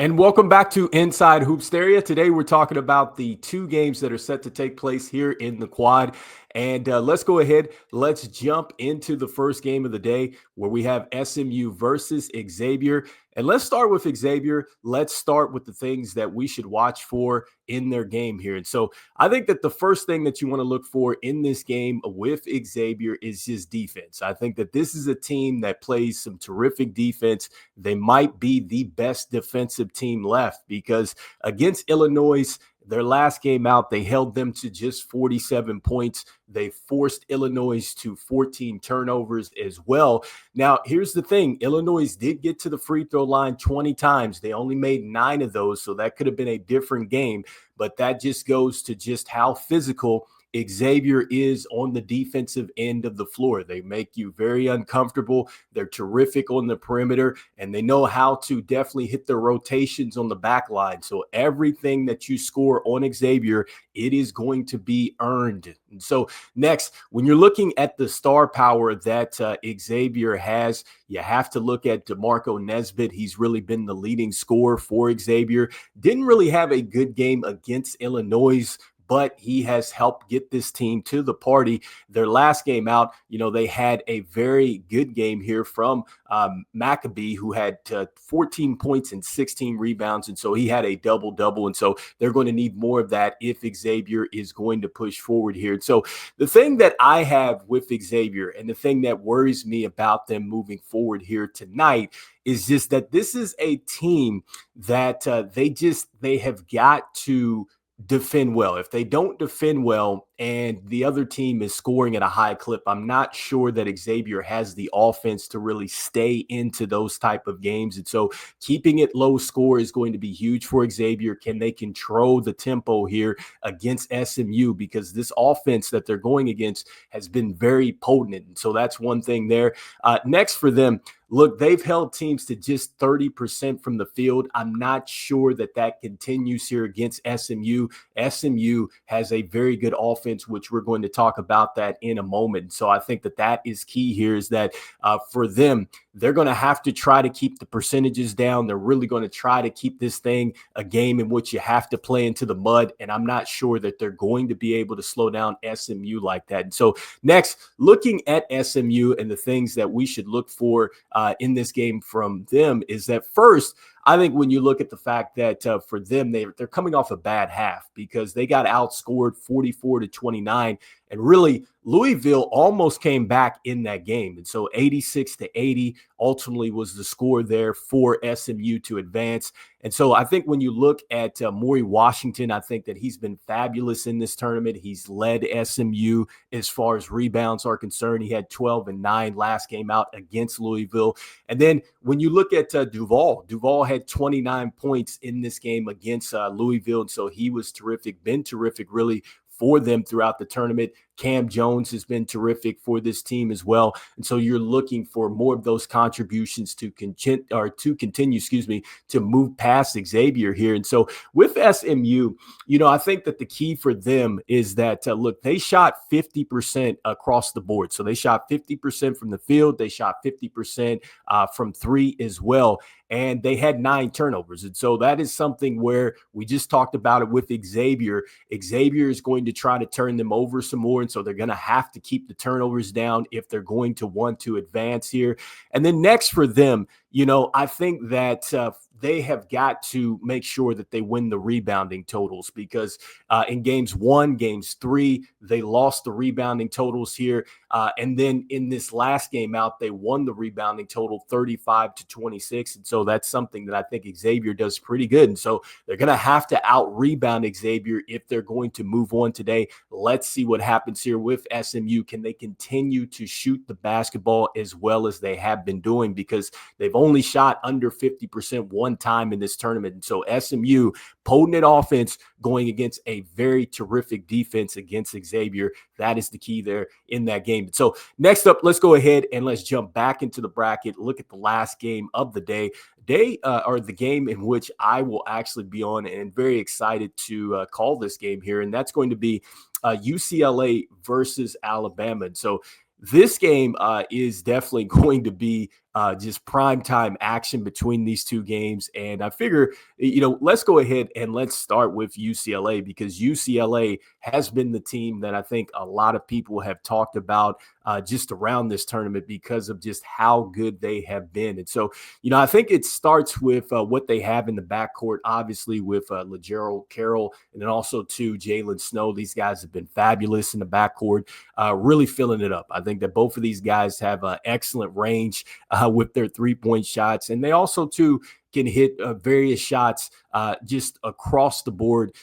And welcome back to Inside Hoopsteria. Today we're talking about the two games that are set to take place here in the quad. And let's go ahead. Let's jump into the first game of the day where we have SMU versus Xavier. And let's start with Xavier. Let's start with the things that we should watch for in their game here. And so I think that the first thing that you want to look for in this game with Xavier is his defense. I think that this is a team that plays some terrific defense. They might be the best defensive team left because against Illinois, their last game out, they held them to just 47 points. They forced Illinois to 14 turnovers as well. Now, here's the thing. Illinois did get to the free throw line 20 times. They only made 9 of those, so that could have been a different game. But that just goes to just how physical Xavier is on the defensive end of the floor. They make you very uncomfortable. They're terrific on the perimeter, and they know how to definitely hit their rotations on the back line. So everything that you score on Xavier, it is going to be earned. And so next, when you're looking at the star power that Xavier has, you have to look at DeMarco Nesbitt. He's really been the leading scorer for Xavier. Didn't really have a good game against Illinois, but he has helped get this team to the party. Their last game out, they had a very good game here from Maccabee, who had 14 points and 16 rebounds. And so he had a double-double. And so they're going to need more of that if Xavier is going to push forward here. And so the thing that I have with Xavier and the thing that worries me about them moving forward here tonight is just that this is a team that they have got to defend well. If they don't defend well and the other team is scoring at a high clip, I'm not sure that Xavier has the offense to really stay into those type of games. And so keeping it low score is going to be huge for Xavier. Can they control the tempo here against SMU? Because this offense that they're going against has been very potent. And so that's one thing there. Next for them, look, they've held teams to just 30% from the field. I'm not sure that continues here against SMU. SMU has a very good offense, which we're going to talk about that in a moment. So I think that is key here is that for them, they're going to have to try to keep the percentages down. They're really going to try to keep this thing a game in which you have to play into the mud. And I'm not sure that they're going to be able to slow down SMU like that. And so next, looking at SMU and the things that we should look for in this game from them is that first, I think when you look at the fact that for them, they're coming off a bad half because they got outscored 44-29. And really, Louisville almost came back in that game. And so 86-80 ultimately was the score there for SMU to advance. And so I think when you look at Maury Washington, I think that he's been fabulous in this tournament. He's led SMU as far as rebounds are concerned. He had 12 and 9 last game out against Louisville. And then when you look at Duval had 29 points in this game against Louisville. And so he was terrific, been terrific really for them throughout the tournament. Cam Jones has been terrific for this team as well. And so you're looking for more of those contributions to continue, to move past Xavier here. And so with SMU, I think that the key for them is that, look, they shot 50% across the board. So they shot 50% from the field. They shot 50% from three as well. And they had 9 turnovers. And so that is something where we just talked about it with Xavier. Xavier is going to try to turn them over some more. And so they're going to have to keep the turnovers down if they're going to want to advance here. And then next for them, I think that they have got to make sure that they win the rebounding totals because in games 1, games 3, they lost the rebounding totals here. And then in this last game out, they won the rebounding total 35-26. And so that's something that I think Xavier does pretty good. And so they're going to have to out-rebound Xavier if they're going to move on today. Let's see what happens here with SMU. Can they continue to shoot the basketball as well as they have been doing? Because they've only shot under 50% one time in this tournament. And so SMU, potent offense going against a very terrific defense against Xavier. That is the key there in that game. So next up, let's go ahead and let's jump back into the bracket. Look at the last game of the day. Or the game in which I will actually be on and very excited to call this game here. And that's going to be UCLA versus Alabama. And so this game is definitely going to be just primetime action between these two games. And I figure, let's go ahead and let's start with UCLA, because UCLA has been the team that I think a lot of people have talked about just around this tournament because of just how good they have been. And so, I think it starts with what they have in the backcourt, obviously with LaGerald Carroll, and then also to Jalen Snow. These guys have been fabulous in the backcourt, really filling it up. I think that both of these guys have excellent range with their three-point shots, and they also too can hit various shots just across the board,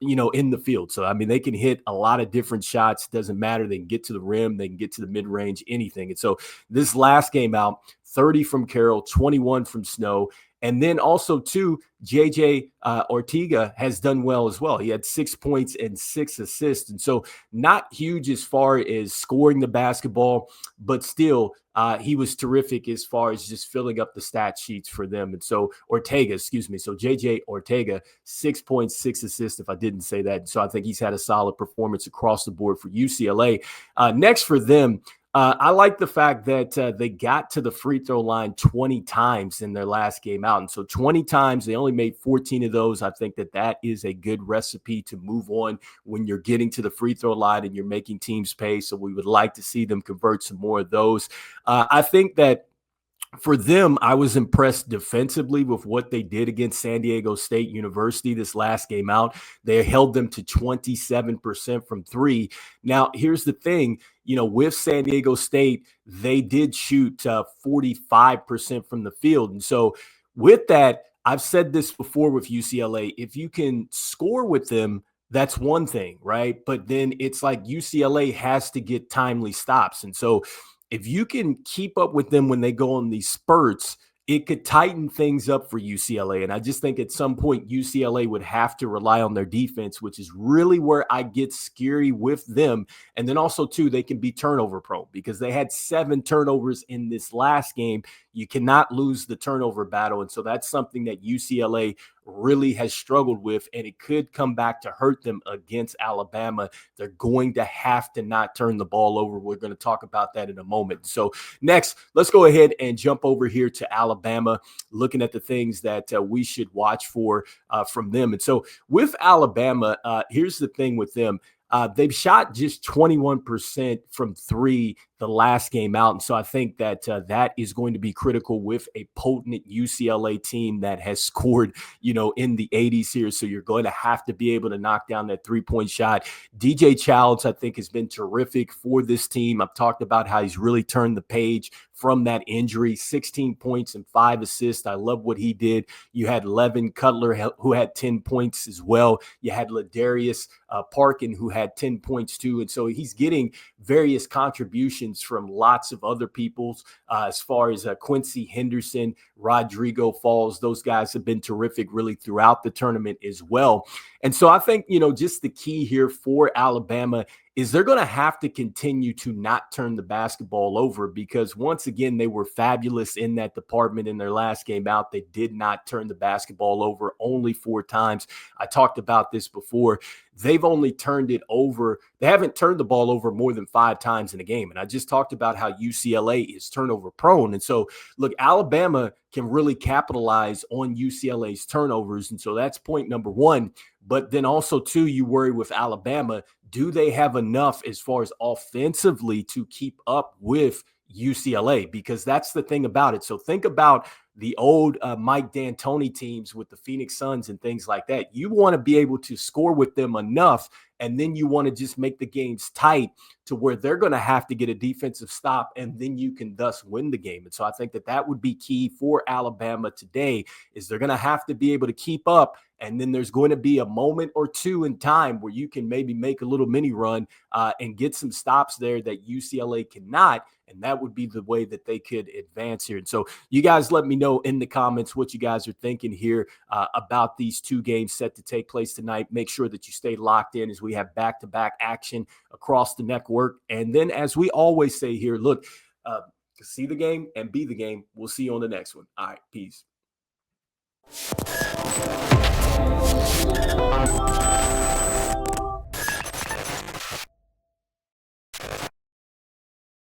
in the field. So, I mean, they can hit a lot of different shots. Doesn't matter. They can get to the rim. They can get to the mid-range, anything. And so this last game out, 30 from Carroll, 21 from Snow. And then also, too, JJ Ortega has done well as well. He had 6 points and 6 assists. And so not huge as far as scoring the basketball, but still he was terrific as far as just filling up the stat sheets for them. And so Ortega, so JJ Ortega, 6 points, 6 assists, if I didn't say that. So I think he's had a solid performance across the board for UCLA. Next for them, I like the fact that they got to the free throw line 20 times in their last game out. And so 20 times, they only made 14 of those. I think that is a good recipe to move on when you're getting to the free throw line and you're making teams pay. So we would like to see them convert some more of those. I think that for them, I was impressed defensively with what they did against San Diego State University this last game out. They held them to 27% from three. Now, here's the thing, with San Diego State, they did shoot 45% from the field. And so with that, I've said this before with UCLA, if you can score with them, that's one thing, right? But then it's like UCLA has to get timely stops. And so if you can keep up with them when they go on these spurts, it could tighten things up for UCLA. And I just think at some point UCLA would have to rely on their defense, which is really where I get scary with them. And then also, too, they can be turnover prone because they had 7 turnovers in this last game. You cannot lose the turnover battle. And so that's something that UCLA really has struggled with, and it could come back to hurt them against Alabama. They're going to have to not turn the ball over. We're going to talk about that in a moment. So next, let's go ahead and jump over here to Alabama, looking at the things that we should watch for from them. And so with Alabama, here's the thing with them. They've shot just 21% from three the last game out. And so I think that that is going to be critical with a potent UCLA team that has scored, in the 80s here. So you're going to have to be able to knock down that 3-point shot. DJ Childs, I think, has been terrific for this team. I've talked about how he's really turned the page from that injury, 16 points and 5 assists. I love what he did. You had Levin Cutler, who had 10 points as well. You had Ladarius Parkin, who had 10 points too. And so he's getting various contributions from lots of other people as far as Quincy Henderson, Rodrigo Falls. Those guys have been terrific really throughout the tournament as well. And so I think, just the key here for Alabama is they're going to have to continue to not turn the basketball over, because once again, they were fabulous in that department in their last game out. They did not turn the basketball over, only 4 times. I talked about this before. They've only turned it over. They haven't turned the ball over more than 5 times in a game. And I just talked about how UCLA is turnover prone. And so, look, Alabama can really capitalize on UCLA's turnovers. And so that's point number 1. But then also, too, you worry with Alabama, do they have enough as far as offensively to keep up with UCLA? Because that's the thing about it. So think about the old Mike D'Antoni teams with the Phoenix Suns and things like that. You want to be able to score with them enough, and then you want to just make the games tight to where they're going to have to get a defensive stop, and then you can thus win the game. And so I think that would be key for Alabama today, is they're going to have to be able to keep up, and then there's going to be a moment or two in time where you can maybe make a little mini run and get some stops there that UCLA cannot. And that would be the way that they could advance here. And so you guys let me know in the comments what you guys are thinking here about these 2 games set to take place tonight. Make sure that you stay locked in as we have back-to-back action across the network. And then, as we always say here, look, see the game and be the game. We'll see you on the next one. All right, peace.